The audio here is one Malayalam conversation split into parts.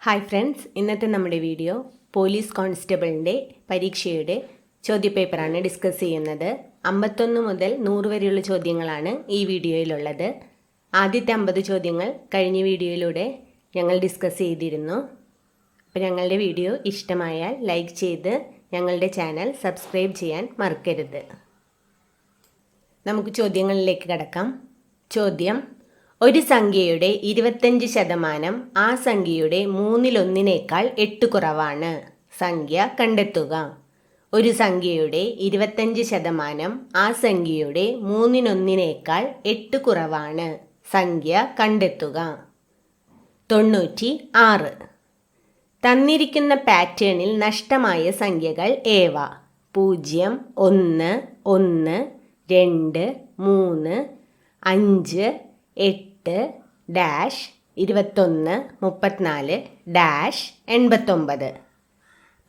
ഹായ് ഫ്രണ്ട്സ്, ഇന്നത്തെ നമ്മുടെ വീഡിയോ പോലീസ് കോൺസ്റ്റബിളിൻ്റെ പരീക്ഷയുടെ ചോദ്യപേപ്പറാണ് ഡിസ്കസ് ചെയ്യുന്നത്. 51 മുതൽ 100 വരെയുള്ള ചോദ്യങ്ങളാണ് ഈ വീഡിയോയിലുള്ളത്. ആദ്യത്തെ 50 ചോദ്യങ്ങൾ കഴിഞ്ഞ വീഡിയോയിലൂടെ ഞങ്ങൾ ഡിസ്കസ് ചെയ്തിരുന്നു. അപ്പോൾ ഞങ്ങളുടെ വീഡിയോ ഇഷ്ടമായാൽ ലൈക്ക് ചെയ്ത് ഞങ്ങളുടെ ചാനൽ സബ്സ്ക്രൈബ് ചെയ്യാൻ മറക്കരുത്. നമുക്ക് ചോദ്യങ്ങളിലേക്ക് കടക്കാം. ചോദ്യം: ഒരു സംഖ്യയുടെ 25% ആ സംഖ്യയുടെ 1/3 8 കുറവാണ്. സംഖ്യ കണ്ടെത്തുക. ഒരു സംഖ്യയുടെ 25% ആ സംഖ്യയുടെ 1/3 8 കുറവാണ്. സംഖ്യ കണ്ടെത്തുക. 96. തന്നിരിക്കുന്ന പാറ്റേണിൽ നഷ്ടമായ സംഖ്യകൾ ഏവ? 0, 1, 1, 2, 3, 5, 8, ഡാഷ് 21, 34, ഡാഷ് 89.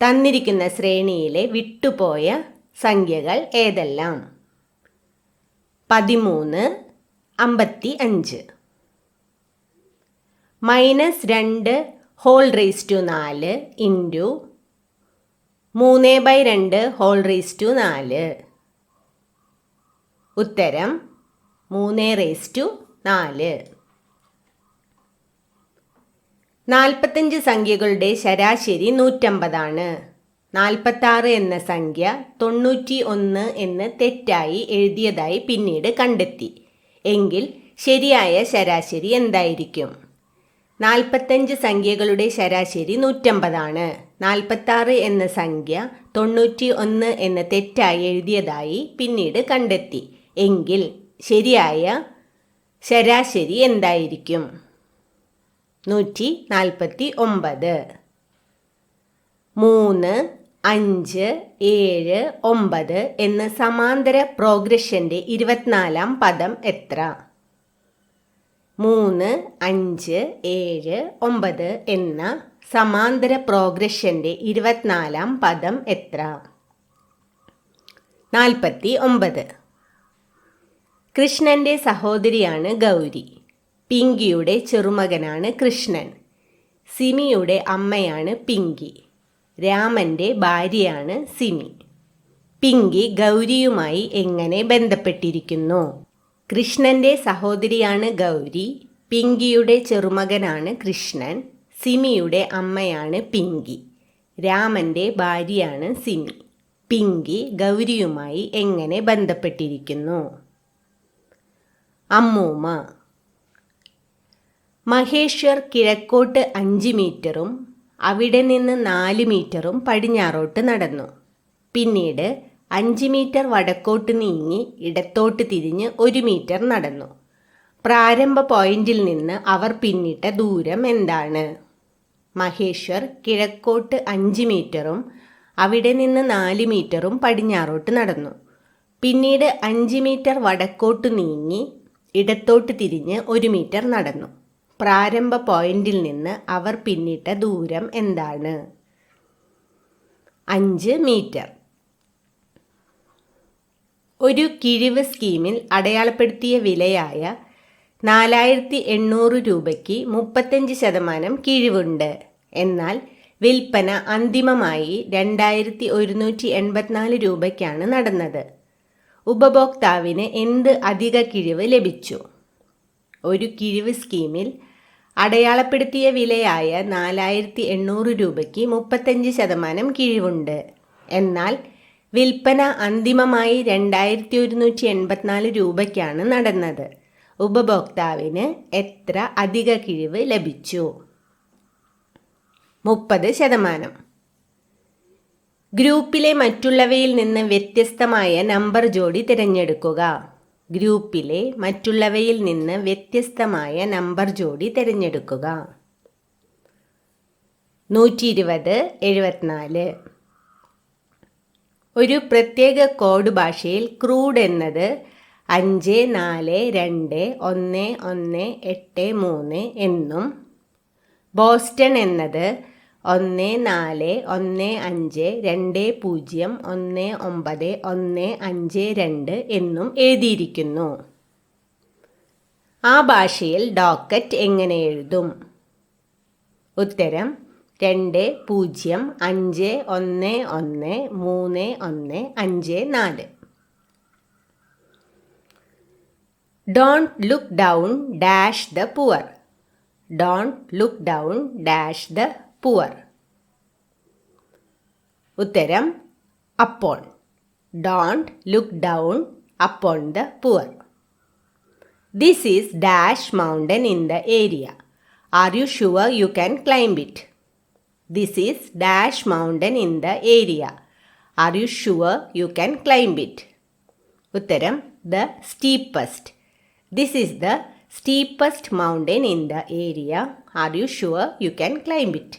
തന്നിരിക്കുന്ന ശ്രേണിയിലെ വിട്ടുപോയ സംഖ്യകൾ ഏതെല്ലാം? 13, 55. -2 whole raise to 4 into 3/2 whole raise to 4. ഉത്തരം 3/4. 45 സംഖ്യകളുടെ ശരാശരി 150 ആണ്. 46 എന്ന സംഖ്യ 91 എന്ന് തെറ്റായി എഴുതിയതായി പിന്നീട് കണ്ടെത്തി. എങ്കിൽ ശരിയായ ശരാശരി എന്തായിരിക്കും? 45 സംഖ്യകളുടെ ശരാശരി 150 ആണ്. 46 എന്ന സംഖ്യ 91 എന്ന് തെറ്റായി എഴുതിയതായി പിന്നീട് കണ്ടെത്തി. എങ്കിൽ ശരിയായ ശരാശരി എന്തായിരിക്കും? 149. 3, 5, 7, 9 എന്ന സമാന്തര പ്രോഗ്രഷന്റെ 24ാം പദം എത്ര? 3, 5, 7, 9 എന്ന സമാന്തര പ്രോഗ്രഷന്റെ 24ാം പദം എത്ര? 49. കൃഷ്ണന്റെ സഹോദരിയാണ് ഗൗരി. പിങ്കിയുടെ ചെറുമകനാണ് കൃഷ്ണൻ. സിമിയുടെ അമ്മയാണ് പിങ്കി. രാമന്റെ ഭാര്യയാണ് സിമി. പിങ്കി ഗൗരിയുമായി എങ്ങനെ ബന്ധപ്പെട്ടിരിക്കുന്നു? കൃഷ്ണന്റെ സഹോദരിയാണ് ഗൗരി. പിങ്കിയുടെ ചെറുമകനാണ് കൃഷ്ണൻ. സിമിയുടെ അമ്മയാണ് പിങ്കി. രാമന്റെ ഭാര്യയാണ് സിമി. പിങ്കി ഗൗരിയുമായി എങ്ങനെ ബന്ധപ്പെട്ടിരിക്കുന്നു? അമ്മൂമ്മ. മഹേശ്വർ കിഴക്കോട്ട് 5 മീറ്ററും അവിടെ നിന്ന് 4 മീറ്ററും പടിഞ്ഞാറോട്ട് നടന്നു. പിന്നീട് 5 മീറ്റർ വടക്കോട്ട് നീങ്ങി ഇടത്തോട്ട് തിരിഞ്ഞ് 1 മീറ്റർ നടന്നു. പ്രാരംഭ പോയിന്റിൽ നിന്ന് അവർ പിന്നിട്ട ദൂരം എന്താണ്? മഹേശ്വർ കിഴക്കോട്ട് 5 മീറ്ററും അവിടെ നിന്ന് 4 മീറ്ററും പടിഞ്ഞാറോട്ട് നടന്നു. പിന്നീട് 5 മീറ്റർ വടക്കോട്ട് നീങ്ങി ഇടത്തോട്ട് തിരിഞ്ഞ് 1 മീറ്റർ നടന്നു. പ്രാരംഭ പോയിന്റിൽ നിന്ന് അവർ പിന്നിട്ട ദൂരം എന്താണ്? 5 മീറ്റർ. ഒരു കിഴിവ് സ്കീമിൽ അടയാളപ്പെടുത്തിയ വിലയായ 4800 രൂപയ്ക്ക് 35% കിഴിവുണ്ട്. എന്നാൽ വിൽപ്പന അന്തിമമായി 2184 രൂപയ്ക്കാണ് നടന്നത്. ഉപഭോക്താവിന് എന്ത് അധിക കിഴിവ് ലഭിച്ചു? ഒരു കിഴിവ് സ്കീമിൽ അടയാളപ്പെടുത്തിയ വിലയായ 4800 രൂപയ്ക്ക് 35% കിഴിവുണ്ട്. എന്നാൽ വിൽപ്പന അന്തിമമായി 2184 രൂപയ്ക്കാണ് നടന്നത്. ഉപഭോക്താവിന് എത്ര അധിക കിഴിവ് ലഭിച്ചു? 30%. ഗ്രൂപ്പിലെ മറ്റുള്ളവയിൽ നിന്ന് വ്യത്യസ്തമായ നമ്പർ ജോഡി തിരഞ്ഞെടുക്കുക. ഗ്രൂപ്പിലെ മറ്റുള്ളവയിൽ നിന്ന് വ്യത്യസ്തമായ നമ്പർ ജോഡി തിരഞ്ഞെടുക്കുക. 120, 74. ഒരു പ്രത്യേക കോഡ് ഭാഷയിൽ ക്രൂഡ് എന്നത് 5, 4, 2, 1, 1, 8, 3 എന്നും ബോസ്റ്റൺ എന്നത് 1, 4, 1, 5, 2, 0, 1, 9, 1, 5, 2 എന്നും എഴുതിയിരിക്കുന്നു. ആ ഭാഷയിൽ ഡോക്കറ്റ് എങ്ങനെ എഴുതും? ഉത്തരം 20511315 Don't look down dash the poor. Don't look down dash the poor. ഉത്തരം upon. Don't look down upon the poor. This is dash mountain in the area. Are you sure you can climb it? This is dash mountain in the area. Are you sure you can climb it? ഉത്തരം the steepest. This is the steepest mountain in the area. Are you sure you can climb it?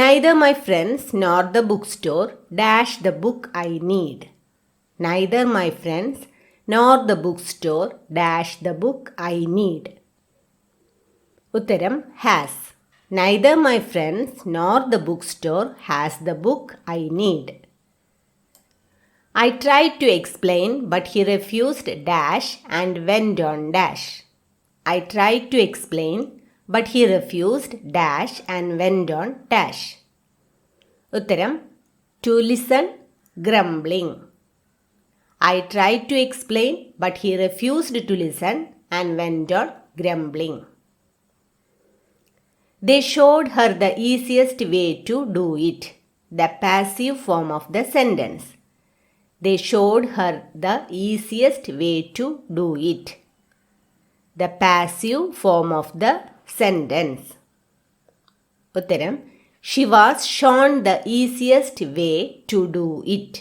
Neither my friends nor the bookstore dash the book I need. Neither my friends nor the bookstore dash the book I need. ഉത്തരം has. Neither my friends nor the bookstore has the book I need. I tried to explain but he refused dash and went on dash. I tried to explain but he refused dash and went on dash. ഉത്തരം to listen grumbling. I tried to explain but he refused to listen and went on grumbling. They showed her the easiest way to do it. The passive form of the sentence. They showed her the easiest way to do it. The passive form of the sentence. ഉത്തരം she was shown the easiest way to do it.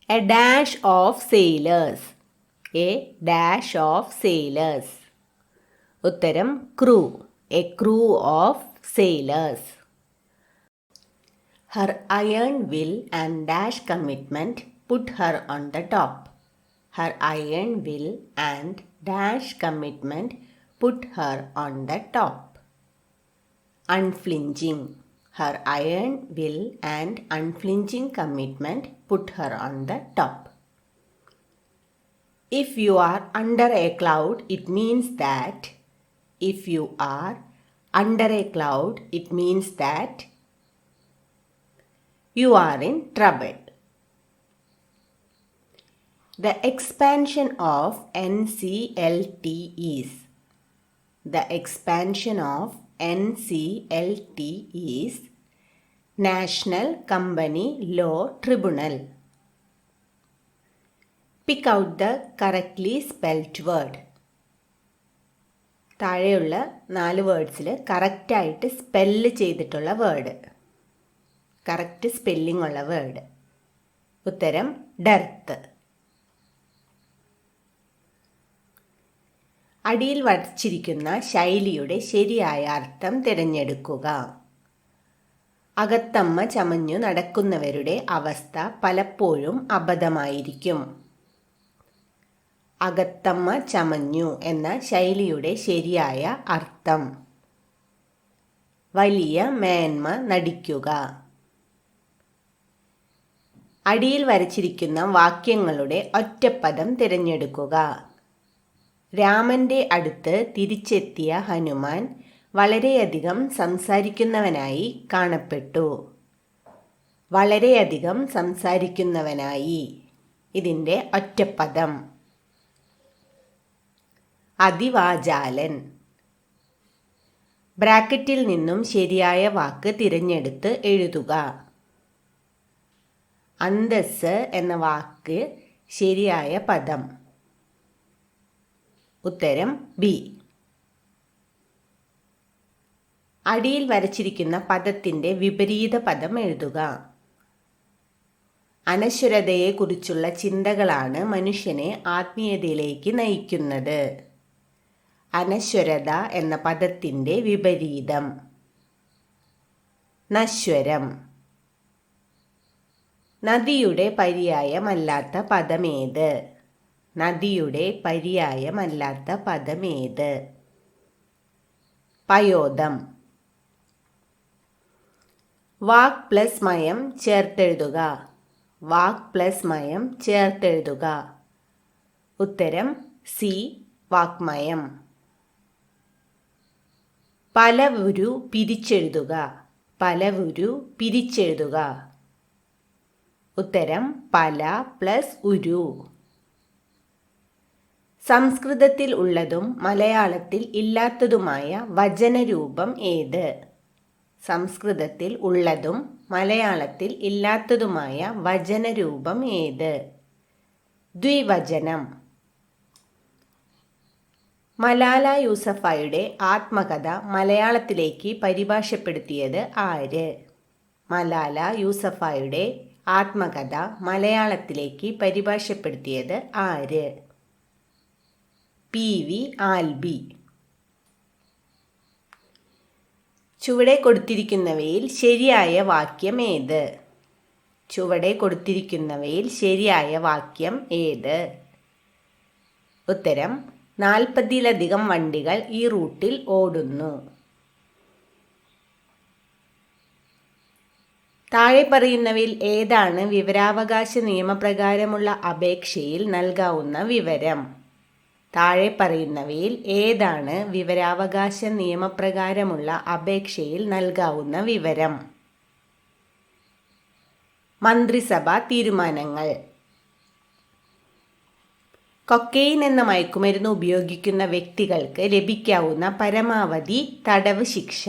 A dash of sailors. A dash of sailors. ഉത്തരം crew. A crew of sailors. Her iron will and dash commitment put her on the top. Her iron will and dash commitment put her on the top. Unflinching. Her iron will and unflinching commitment put her on the top. If you are under a cloud, it means that. If you are under a cloud, it means that you are in trouble. The expansion of NCLT is. The expansion of NCLT is National Company Law Tribunal. Pick out the correctly spelt word. താഴെയുള്ള 4 വേർഡ്സിൽ കറക്റ്റായിട്ട് സ്പെല്ല് ചെയ്തിട്ടുള്ള വേർഡ്, കറക്റ്റ് സ്പെല്ലിംഗ് ഉള്ള വേർഡ്. ഉത്തരം ഡെർത്ത്. അടിയിൽ വരച്ചിരിക്കുന്ന ശൈലിയുടെ ശരിയായ അർത്ഥം തിരഞ്ഞെടുക്കുക. അകത്തമ്മ ചമഞ്ഞു നടക്കുന്നവരുടെ അവസ്ഥ പലപ്പോഴും അബദ്ധമായിരിക്കും. അകത്തമ്മ ചമഞ്ഞു എന്ന ശൈലിയുടെ ശരിയായ അർത്ഥം വലിയ മേന്മ നടിക്കുക. അടിയിൽ വരച്ചിരിക്കുന്ന വാക്യങ്ങളുടെ ഒറ്റപ്പദം തിരഞ്ഞെടുക്കുക. രാമന്റെ അടുത്ത് തിരിച്ചെത്തിയ ഹനുമാൻ വളരെയധികം സംസാരിക്കുന്നവനായി കാണപ്പെട്ടു. വളരെയധികം സംസാരിക്കുന്നവനായി. ഇതിൻ്റെ ഒറ്റപ്പദം അതിവാചാലൻ. ബ്രാക്കറ്റിൽ നിന്നും ശരിയായ വാക്ക് തിരഞ്ഞെടുത്ത് എഴുതുക. അന്തസ്സ് എന്ന വാക്ക് ശരിയായ പദം. ഉത്തരം ബി. അടിയിൽ വരച്ചിരിക്കുന്ന പദത്തിൻ്റെ വിപരീത പദം എഴുതുക. അനശ്വരതയെക്കുറിച്ചുള്ള ചിന്തകളാണ് മനുഷ്യനെ ആത്മീയതയിലേക്ക് നയിക്കുന്നത്. അനശ്വരത എന്ന പദത്തിൻ്റെ വിപരീതം നശ്വരം. നദിയുടെ പര്യായമല്ലാത്ത പദമേത്? നദിയുടെ പര്യായമല്ലാത്ത പദമേത്? പയോദം. വാക് പ്ലസ് മയം ചേർത്തെഴുതുക. വാക് പ്ലസ് മയം ചേർത്തെഴുതുക. ഉത്തരം സി വാക്മയം. പലവുരു പിരിച്ചെഴുതുക. പലവുരു പിരിച്ചെഴുതുക. ഉത്തരം പല പ്ലസ് ഉരു. സംസ്കൃതത്തിൽ ഉള്ളതും മലയാളത്തിൽ ഇല്ലാത്തതുമായ വചനരൂപം ഏത്? സംസ്കൃതത്തിൽ ഉള്ളതും മലയാളത്തിൽ ഇല്ലാത്തതുമായ വചനരൂപം ഏത്? ദ്വിവചനം. മലാല യൂസഫായിയുടെ ആത്മകഥ മലയാളത്തിലേക്ക് പരിഭാഷപ്പെടുത്തിയത് ആര്? മലാല യൂസഫായിയുടെ ആത്മകഥ മലയാളത്തിലേക്ക് പരിഭാഷപ്പെടുത്തിയത് ആര്? PV ആൽബി. ചുവടെ കൊടുത്തിരിക്കുന്നവയിൽ ശരിയായ വാക്യം ഏത്? ചുവടെ കൊടുത്തിരിക്കുന്നവയിൽ ശരിയായ വാക്യം ഏത്? ഉത്തരം 40-ലധികം വണ്ടികൾ ഈ റൂട്ടിൽ ഓടുന്നു. താഴെ പറയുന്നവയിൽ ഏതാണ് വിവരാവകാശ നിയമപ്രകാരമുള്ള അപേക്ഷയിൽ നൽകാവുന്ന വിവരം? താഴെ പറയുന്നവയിൽ ഏതാണ് വിവരാവകാശ നിയമപ്രകാരമുള്ള അപേക്ഷയിൽ നൽകാവുന്ന വിവരം? മന്ത്രിസഭാ തീരുമാനങ്ങൾ. കൊക്കെയിൻ എന്ന മയക്കുമരുന്ന് ഉപയോഗിക്കുന്ന വ്യക്തികൾക്ക് ലഭിക്കാവുന്ന പരമാവധി തടവ് ശിക്ഷ.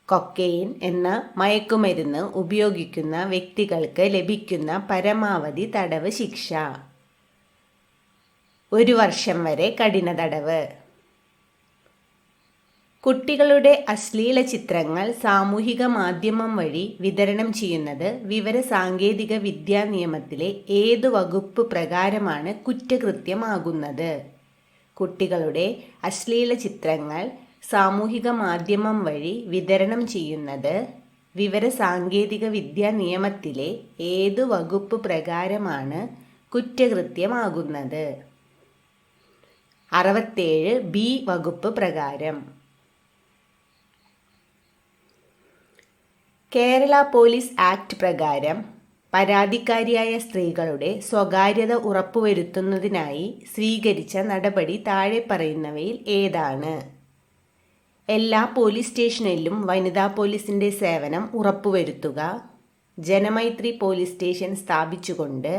കൊക്കെയിൻ എന്ന മയക്കുമരുന്ന് ഉപയോഗിക്കുന്ന വ്യക്തികൾക്ക് ലഭിക്കുന്ന പരമാവധി തടവ് ശിക്ഷ 1 വർഷം വരെ കഠിന തടവ്. കുട്ടികളുടെ അശ്ലീല ചിത്രങ്ങൾ സാമൂഹിക മാധ്യമം വഴി വിതരണം ചെയ്യുന്നത് വിവര സാങ്കേതിക വിദ്യാ നിയമത്തിലെ ഏതു വകുപ്പ് പ്രകാരമാണ് കുറ്റകൃത്യമാകുന്നത്? കുട്ടികളുടെ അശ്ലീല ചിത്രങ്ങൾ സാമൂഹിക മാധ്യമം വഴി വിതരണം ചെയ്യുന്നത് വിവര സാങ്കേതിക വിദ്യാ നിയമത്തിലെ ഏതു വകുപ്പ് പ്രകാരമാണ് കുറ്റകൃത്യമാകുന്നത്? 67B വകുപ്പ് പ്രകാരം. കേരള പോലീസ് ആക്ട് പ്രകാരം പരാതിക്കാരിയായ സ്ത്രീകളുടെ സ്വകാര്യത ഉറപ്പുവരുത്തുന്നതിനായി സ്വീകരിച്ച നടപടി താഴെ പറയുന്നവയിൽ ഏതാണ്? എല്ലാ പോലീസ് സ്റ്റേഷനിലും വനിതാ പോലീസിൻ്റെ സേവനം ഉറപ്പുവരുത്തുക. ജനമൈത്രി പോലീസ് സ്റ്റേഷൻ സ്ഥാപിച്ചുകൊണ്ട്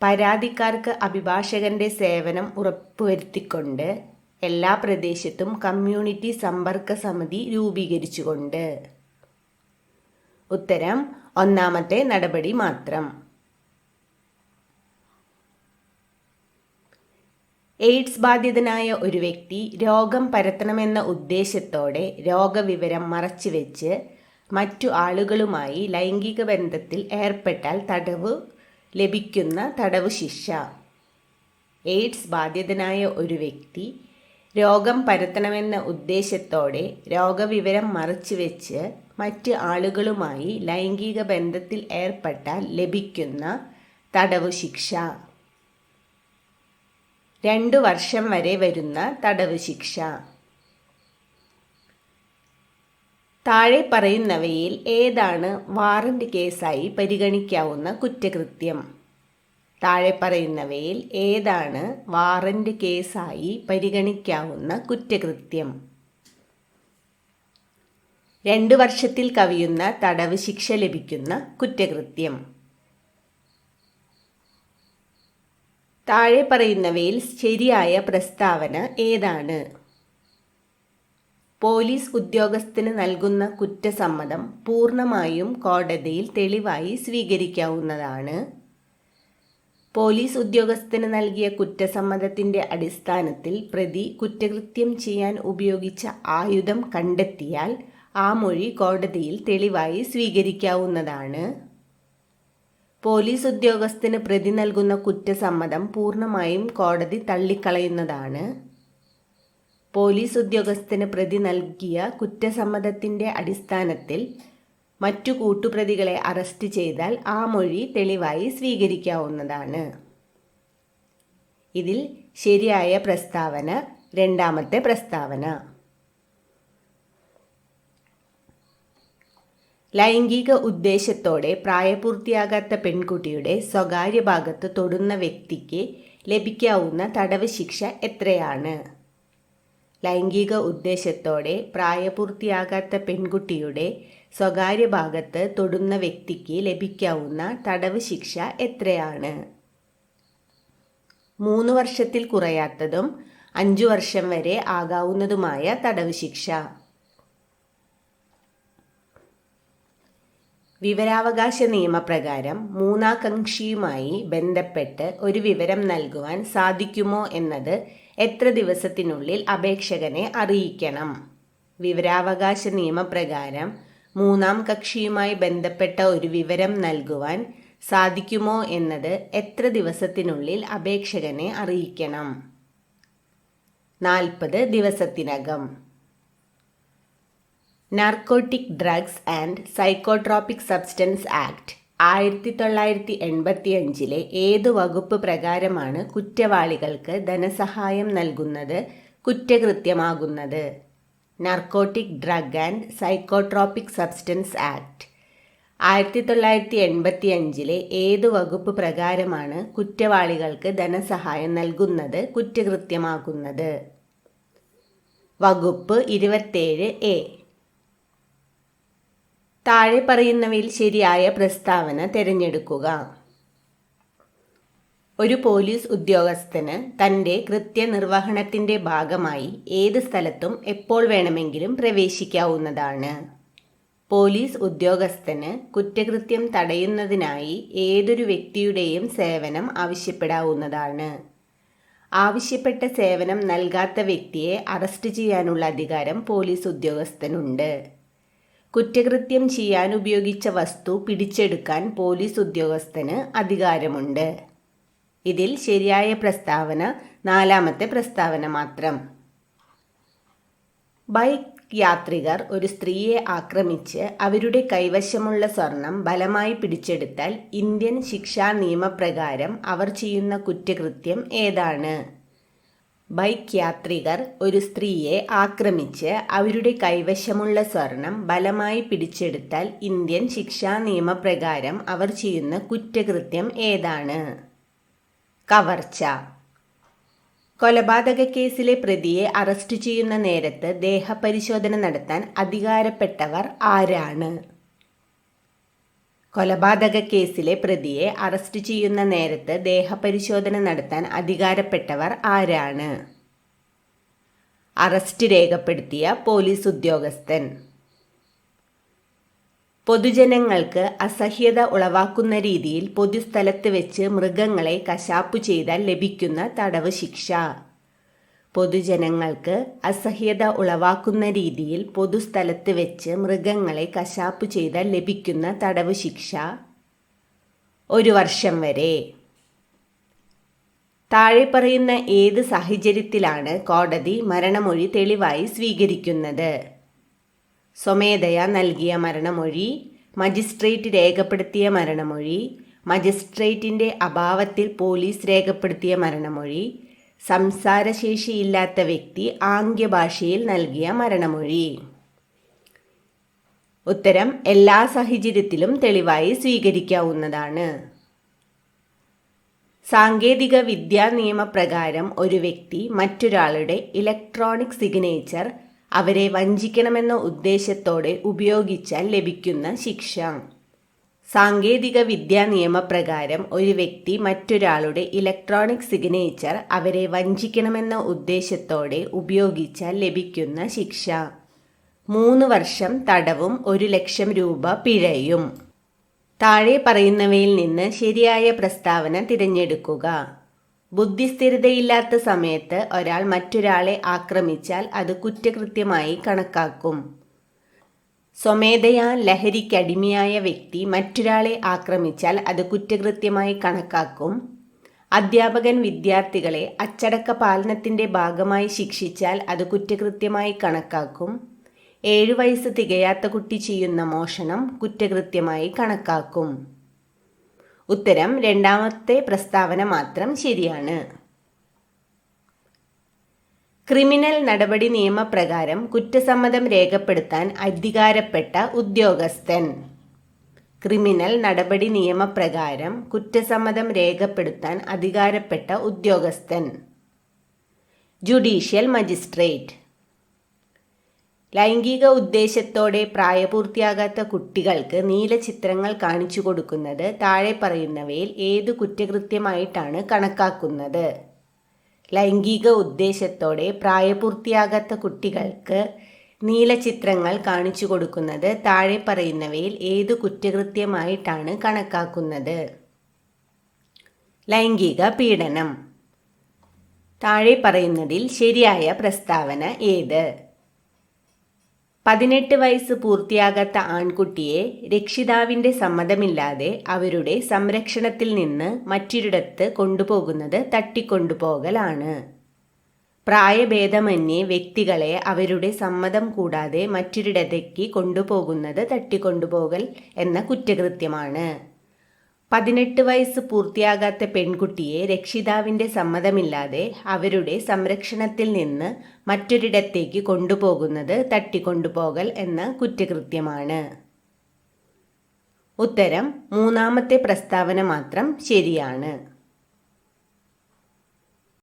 പരാതിക്കാർക്ക് അഭിഭാഷകന്റെ സേവനം ഉറപ്പുവരുത്തിക്കൊണ്ട് എല്ലാ പ്രദേശത്തും കമ്മ്യൂണിറ്റി സമ്പർക്ക സമിതി രൂപീകരിച്ചുകൊണ്ട്. ഉത്തരം ഒന്നാമത്തെ നടപടി മാത്രം. എയ്ഡ്സ് ബാധിതനായ ഒരു വ്യക്തി രോഗം പരത്തണമെന്ന ഉദ്ദേശത്തോടെ രോഗവിവരം മറച്ചുവെച്ച് മറ്റു ആളുകളുമായി ലൈംഗിക ബന്ധത്തിൽ ഏർപ്പെട്ടാൽ തടവ് ലഭിക്കുന്ന തടവ് ശിക്ഷ. എയ്ഡ്സ് ബാധിതനായ ഒരു വ്യക്തി രോഗം പരത്തണമെന്ന ഉദ്ദേശത്തോടെ രോഗവിവരം മറച്ചുവെച്ച് മറ്റ് ആളുകളുമായി ലൈംഗിക ബന്ധത്തിൽ ഏർപ്പെട്ടാൽ ലഭിക്കുന്ന തടവ് ശിക്ഷ 2 വർഷം വരെ വരുന്ന തടവ് ശിക്ഷ. താഴെ പറയുന്നവയിൽ ഏതാണ് വാറന്റ് കേസായി പരിഗണിക്കാവുന്ന കുറ്റകൃത്യം? താഴെ പറയുന്നവയിൽ ഏതാണ് വാറന്റ് കേസായി പരിഗണിക്കാവുന്ന കുറ്റകൃത്യം? 2 വർഷത്തിൽ കവിയുന്ന തടവ് ശിക്ഷ ലഭിക്കുന്ന കുറ്റകൃത്യം. താഴെ പറയുന്നവയിൽ ശരിയായ പ്രസ്താവന ഏതാണ്? പോലീസ് ഉദ്യോഗസ്ഥന് നൽകുന്ന കുറ്റസമ്മതം പൂർണ്ണമായും കോടതിയിൽ തെളിവായി സ്വീകരിക്കാവുന്നതാണ്. പോലീസ് ഉദ്യോഗസ്ഥന് നൽകിയ കുറ്റസമ്മതത്തിൻ്റെ അടിസ്ഥാനത്തിൽ പ്രതി കുറ്റകൃത്യം ചെയ്യാൻ ഉപയോഗിച്ച ആയുധം കണ്ടെത്തിയാൽ ആ മൊഴി കോടതിയിൽ തെളിവായി സ്വീകരിക്കാവുന്നതാണ്. പോലീസ് ഉദ്യോഗസ്ഥന് പ്രതി നൽകുന്ന കുറ്റസമ്മതം പൂർണ്ണമായും കോടതി തള്ളിക്കളയുന്നതാണ്. പോലീസ് ഉദ്യോഗസ്ഥന് പ്രതി നൽകിയ കുറ്റസമ്മതത്തിൻ്റെ അടിസ്ഥാനത്തിൽ മറ്റു കൂട്ടുപ്രതികളെ അറസ്റ്റ് ചെയ്താൽ ആ മൊഴി തെളിവായി സ്വീകരിക്കാവുന്നതാണ്. ഇതിൽ ശരിയായ പ്രസ്താവന രണ്ടാമത്തെ പ്രസ്താവന. ലൈംഗിക ഉദ്ദേശത്തോടെ പ്രായപൂർത്തിയാകാത്ത പെൺകുട്ടിയുടെ സ്വകാര്യ ഭാഗത്ത് തൊടുന്ന വ്യക്തിക്ക് ലഭിക്കാവുന്ന തടവ് ശിക്ഷ എത്രയാണ്? ലൈംഗിക ഉദ്ദേശത്തോടെ പ്രായപൂർത്തിയാകാത്ത പെൺകുട്ടിയുടെ സ്വകാര്യ ഭാഗത്ത് തൊടുന്ന വ്യക്തിക്ക് ലഭിക്കാവുന്ന തടവ് ശിക്ഷ എത്രയാണ്? 3 വർഷത്തിൽ കുറയാത്തതും 5 വർഷം വരെ ആകാവുന്നതുമായ തടവ് ശിക്ഷ. വിവരാവകാശ നിയമപ്രകാരം മൂന്നാം ബന്ധപ്പെട്ട് ഒരു വിവരം നൽകുവാൻ സാധിക്കുമോ എന്നത് എത്ര ദിവസത്തിനുള്ളിൽ അപേക്ഷകനെ അറിയിക്കണം? വിവരാവകാശ നിയമപ്രകാരം മൂന്നാം കക്ഷിയുമായി ബന്ധപ്പെട്ട ഒരു വിവരം നൽകുവാൻ സാധിക്കുമോ എന്നത് എത്ര ദിവസത്തിനുള്ളിൽ അപേക്ഷകനെ അറിയിക്കണം? 40 ദിവസത്തിനകം. Narcotic drugs and psychotropic substance act 1985 ഏതു വകുപ്പ് പ്രകാരമാണ് കുറ്റവാളികൾക്ക് ധനസഹായം നൽകുന്നത് കുറ്റകൃത്യമാകുന്നത്? Narcotic drug and psychotropic substance act 1985 ഏതു വകുപ്പ് പ്രകാരമാണ് കുറ്റവാളികൾക്ക് ധനസഹായം നൽകുന്നത് കുറ്റകൃത്യമാകുന്നത്? വകുപ്പ് 27A. താഴെ പറയുന്നവയിൽ ശരിയായ പ്രസ്താവന തിരഞ്ഞെടുക്കുക. ഒരു പോലീസ് ഉദ്യോഗസ്ഥന് തൻ്റെ കൃത്യനിർവഹണത്തിൻ്റെ ഭാഗമായി ഏത് സ്ഥലത്തും എപ്പോൾ വേണമെങ്കിലും പ്രവേശിക്കാവുന്നതാണ്. പോലീസ് ഉദ്യോഗസ്ഥന് കുറ്റകൃത്യം തടയുന്നതിനായി ഏതൊരു വ്യക്തിയുടെയും സേവനം ആവശ്യപ്പെടാവുന്നതാണ്. ആവശ്യപ്പെട്ട സേവനം നൽകാത്ത വ്യക്തിയെ അറസ്റ്റ് ചെയ്യാനുള്ള അധികാരം പോലീസ് ഉദ്യോഗസ്ഥനുണ്ട്. കുറ്റകൃത്യം ചെയ്യാൻ ഉപയോഗിച്ച വസ്തു പിടിച്ചെടുക്കാൻ പോലീസ് ഉദ്യോഗസ്ഥന് അധികാരമുണ്ട്. ഇതിൽ ശരിയായ പ്രസ്താവന 4ാമത്തെ പ്രസ്താവന മാത്രം. ബൈക്ക് യാത്രികർ ഒരു സ്ത്രീയെ ആക്രമിച്ച് അവരുടെ കൈവശമുള്ള സ്വർണം ബലമായി പിടിച്ചെടുത്താൽ ഇന്ത്യൻ ശിക്ഷാ നിയമപ്രകാരം അവർ ചെയ്യുന്ന കുറ്റകൃത്യം ഏതാണ്? ബൈക്ക് യാത്രികർ ഒരു സ്ത്രീയെ ആക്രമിച്ച് അവരുടെ കൈവശമുള്ള സ്വർണം ബലമായി പിടിച്ചെടുത്താൽ ഇന്ത്യൻ ശിക്ഷാ നിയമപ്രകാരം അവർ ചെയ്യുന്ന കുറ്റകൃത്യം ഏതാണ്? കവർച്ച. കൊലപാതക കേസിലെ പ്രതിയെ അറസ്റ്റ് ചെയ്യുന്ന നേരത്ത് ദേഹപരിശോധന നടത്താൻ അധികാരപ്പെട്ടവർ ആരാണ്? കൊലപാതക കേസിലെ പ്രതിയെ അറസ്റ്റ് ചെയ്യുന്ന നേരത്ത് ദേഹപരിശോധന നടത്താൻ അധികാരപ്പെട്ടവർ ആരാണ്? അറസ്റ്റ് രേഖപ്പെടുത്തിയ പോലീസ് ഉദ്യോഗസ്ഥൻ. പൊതുജനങ്ങൾക്ക് അസഹ്യത ഉളവാക്കുന്ന രീതിയിൽ പൊതുസ്ഥലത്ത് വെച്ച് മൃഗങ്ങളെ കശാപ്പു ചെയ്താൽ ലഭിക്കുന്ന തടവ് ശിക്ഷ. പൊതുജനങ്ങൾക്ക് അസഹ്യത ഉളവാക്കുന്ന രീതിയിൽ പൊതുസ്ഥലത്ത് വെച്ച് മൃഗങ്ങളെ കശാപ്പു ചെയ്താൽ ലഭിക്കുന്ന തടവ് ശിക്ഷ 1 വർഷം വരെ. താഴെ പറയുന്ന ഏത് സാഹചര്യത്തിലാണ് കോടതി മരണമൊഴി തെളിവായി സ്വീകരിക്കുന്നത്? സ്വമേധയാ നൽകിയ മരണമൊഴി, മജിസ്ട്രേറ്റ് രേഖപ്പെടുത്തിയ മരണമൊഴി, മജിസ്ട്രേറ്റിൻ്റെ അഭാവത്തിൽ പോലീസ് രേഖപ്പെടുത്തിയ മരണമൊഴി, സംസാരശേഷിയില്ലാത്ത വ്യക്തി ആംഗ്യഭാഷയിൽ നൽകിയ മരണമൊഴി. ഉത്തരം എല്ലാ സാഹചര്യത്തിലും തെളിവായി സ്വീകരിക്കാവുന്നതാണ്. സാങ്കേതിക വിദ്യാ നിയമപ്രകാരം ഒരു വ്യക്തി മറ്റൊരാളുടെ ഇലക്ട്രോണിക് സിഗ്നേച്ചർ അവരെ വഞ്ചിക്കണമെന്ന ഉദ്ദേശത്തോടെ ഉപയോഗിച്ചാൽ ലഭിക്കുന്ന ശിക്ഷ. സാങ്കേതിക വിദ്യാ നിയമപ്രകാരം ഒരു വ്യക്തി മറ്റൊരാളുടെ ഇലക്ട്രോണിക് സിഗ്നേച്ചർ അവരെ വഞ്ചിക്കണമെന്ന ഉദ്ദേശത്തോടെ ഉപയോഗിച്ചാൽ ലഭിക്കുന്ന ശിക്ഷ 3 വർഷം തടവും 1 ലക്ഷം രൂപ പിഴയും. താഴെ പറയുന്നവയിൽ നിന്ന് ശരിയായ പ്രസ്താവന തിരഞ്ഞെടുക്കുക. ബുദ്ധിസ്ഥിരതയില്ലാത്ത സമയത്ത് ഒരാൾ മറ്റൊരാളെ ആക്രമിച്ചാൽ അത് കുറ്റകൃത്യമായി കണക്കാക്കും. സ്വമേധയാ ലഹരിക്കടിമയായ വ്യക്തി മറ്റൊരാളെ ആക്രമിച്ചാൽ അത് കുറ്റകൃത്യമായി കണക്കാക്കും. അധ്യാപകൻ വിദ്യാർത്ഥികളെ അച്ചടക്ക പാലനത്തിൻ്റെ ഭാഗമായി ശിക്ഷിച്ചാൽ അത് കുറ്റകൃത്യമായി കണക്കാക്കും. 7 വയസ്സ് തികയാത്ത കുട്ടി ചെയ്യുന്ന മോഷണം കുറ്റകൃത്യമായി കണക്കാക്കും. ഉത്തരം 2ാമത്തെ പ്രസ്താവന മാത്രം ശരിയാണ്. ക്രിമിനൽ നടപടി നിയമപ്രകാരം കുറ്റസമ്മതം രേഖപ്പെടുത്താൻ അധികാരപ്പെട്ട ഉദ്യോഗസ്ഥൻ. ക്രിമിനൽ നടപടി നിയമപ്രകാരം കുറ്റസമ്മതം രേഖപ്പെടുത്താൻ അധികാരപ്പെട്ട ഉദ്യോഗസ്ഥൻ. Judicial magistrate. ലൈംഗിക ഉദ്ദേശത്തോടെ പ്രായപൂർത്തിയാകാത്ത കുട്ടികൾക്ക് നീല ചിത്രങ്ങൾ കാണിച്ചു കൊടുക്കുന്നത് താഴെ പറയുന്നവയിൽ ഏതു കുറ്റകൃത്യമായിട്ടാണ് കണക്കാക്കുന്നത്? ലൈംഗിക ഉദ്ദേശത്തോടെ പ്രായപൂർത്തിയാകാത്ത കുട്ടികൾക്ക് നീല ചിത്രങ്ങൾ കാണിച്ചു കൊടുക്കുന്നത് താഴെ പറയുന്നവയിൽ ഏതു കുറ്റകൃത്യമായിട്ടാണ് കണക്കാക്കുന്നത്? ലൈംഗിക പീഡനം. താഴെ പറയുന്നതിൽ ശരിയായ പ്രസ്താവന ഏത്? 18 വയസ്സ് പൂർത്തിയാകാത്ത ആൺകുട്ടിയെ രക്ഷിതാവിൻ്റെ സമ്മതമില്ലാതെ അവരുടെ സംരക്ഷണത്തിൽ നിന്ന് മറ്റൊരിടത്ത് കൊണ്ടുപോകുന്നത് തട്ടിക്കൊണ്ടുപോകലാണ്. പ്രായഭേദമന്യേ വ്യക്തികളെ അവരുടെ സമ്മതം കൂടാതെ മറ്റൊരിടത്തേക്ക് കൊണ്ടുപോകുന്നത് തട്ടിക്കൊണ്ടുപോകൽ എന്ന കുറ്റകൃത്യമാണ്. 18 വയസ്സ് പൂർത്തിയാകാത്ത പെൺകുട്ടിയെ രക്ഷിതാവിൻ്റെ സമ്മതമില്ലാതെ അവരുടെ സംരക്ഷണത്തിൽ നിന്ന് മറ്റൊരിടത്തേക്ക് കൊണ്ടുപോകുന്നത് തട്ടിക്കൊണ്ടുപോകൽ എന്ന കുറ്റകൃത്യമാണ്. ഉത്തരം മൂന്നാമത്തെ പ്രസ്താവന മാത്രം ശരിയാണ്.